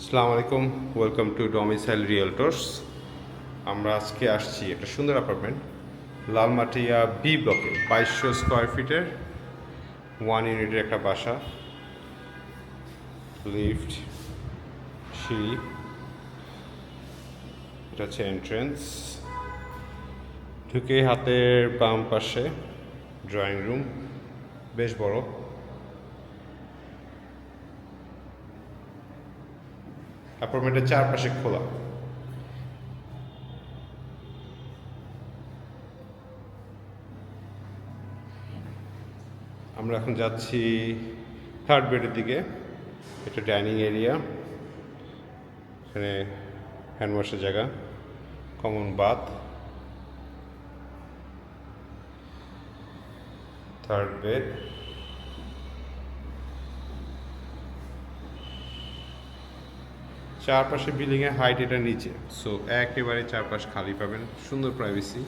আসসালামু আলাইকুম, welcome to domicile রিয়েলটর্স। আমরা আজকে আসছি একটা সুন্দর অ্যাপার্টমেন্ট লালমাটিয়া বি ব্লকে 2200 স্কোয়ার ফিটের 1 ইউনিটের একটা বাসা, লিফট, সিঁড়ি, এটা হচ্ছে এন্ট্রেন্স। ঢুকে হাতের বাম পাশে ড্রয়িং রুম, বেশ বড়। অ্যাপার্টমেন্টের চারপাশে খোলা। আমরা এখন যাচ্ছি থার্ড বেডের দিকে। এটা ডাইনিং এরিয়া, এখানে হ্যান্ড ওয়াশের জায়গা, কমন বাথ। থার্ড বেড, চারপাশে বিল্ডিংয়ের হাইট এটা নিচে, সো একেবারে চারপাশ খালি পাবেন, সুন্দর প্রাইভেসি।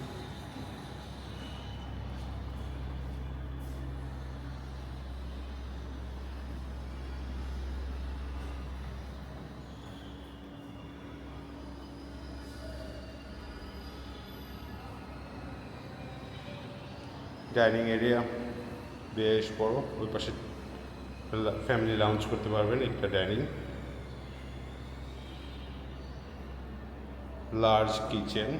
ডাইনিং এরিয়া বেশ বড়, ওই পাশে ফ্যামিলি লাউঞ্জ করতে পারবেন। একটা ডাইনিং, লার্জ কিচেন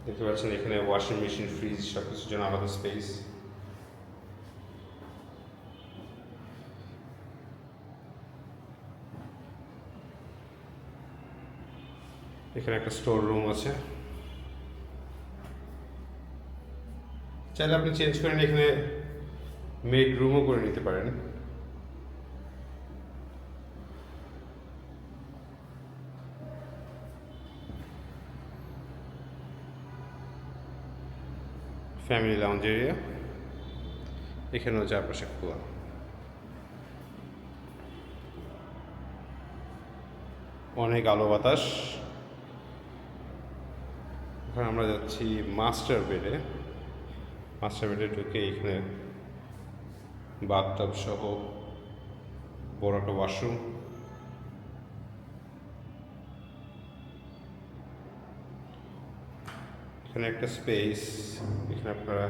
দেখতে পাচ্ছেন। এখানে ওয়াশিং মেশিন, ফ্রিজ, সব কিছুর জন্য আলাদা স্পেস। এখানে একটা স্টোর রুম আছে, চাইলে আপনি চেঞ্জ করেন, এখানে মেড রুমও করে নিতে পারেন। ফ্যামিলি লাউঞ্জ এরিয়া, এখানেও চারপাশে খোলা। অনেক আলো বাতাস। এখন আমরা যাচ্ছি মাস্টার বেডে। মাস্টার বেডে ঢুকে এখানে বাথটাব সহ বড় একটা ওয়াশরুম। এখানে একটা স্পেস, এখানে আপনারা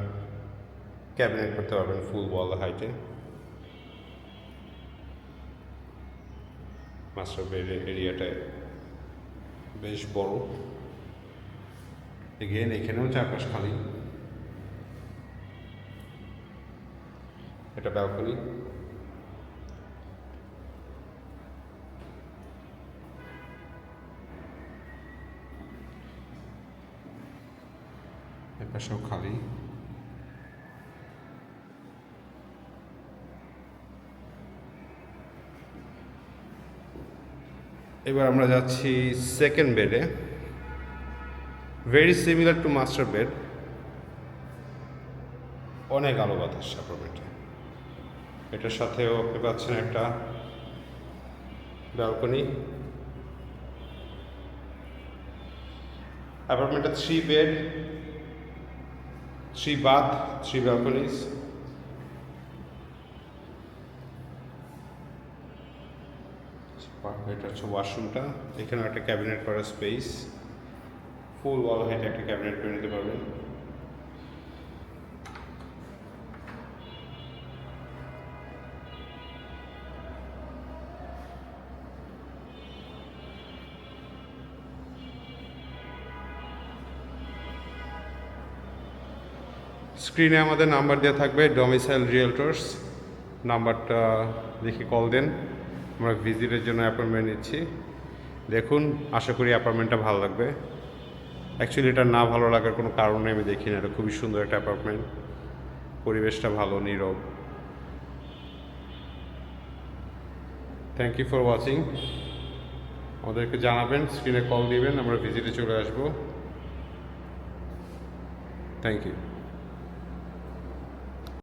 ক্যাবিনেট করতে পারবেন ফুল ওয়াল হাইটে। মাস্টার বেড এরিয়াটা বেশ বড়। এগেন এখানেও চারপাশ খালি। এটা ব্যালকনি, এপাশেও খালি। এবার আমরা যাচ্ছি সেকেন্ড বেডে, very similar to master bed. অনেক আলো বাতাস অ্যাপার্টমেন্টে। এটার সাথেও আপনি পাচ্ছেন একটা ব্যালকনি। অ্যাপার্টমেন্টটা 3 বেড, 3 বাথ, 3 ব্যালকনিজ। এটা হচ্ছে ওয়াশরুমটা, এখানে একটা ক্যাবিনেট করার স্পেস, ফুল ওয়াল হাইটে একটা ক্যাবিনেট করে নিতে পারবেন। স্ক্রিনে আমাদের নাম্বার দেওয়া থাকবে, ডমিসাইল রিয়েলটর্স। নাম্বারটা দেখে কল দেন, আমরা ভিজিটের জন্য অ্যাপয়েন্টমেন্ট নিচ্ছি। দেখুন, আশা করি অ্যাপার্টমেন্টটা ভালো লাগবে। অ্যাকচুয়ালি এটা না ভালো লাগার কোনো কারণ নেই, আমি দেখি না। এটা খুবই সুন্দর একটা অ্যাপার্টমেন্ট, পরিবেশটা ভালো, নীরব। Thank you for watching. আমাদেরকে জানাবেন, স্ক্রিনে কল দিবেন, আমরা ভিজিটে চলে আসবো। Thank you.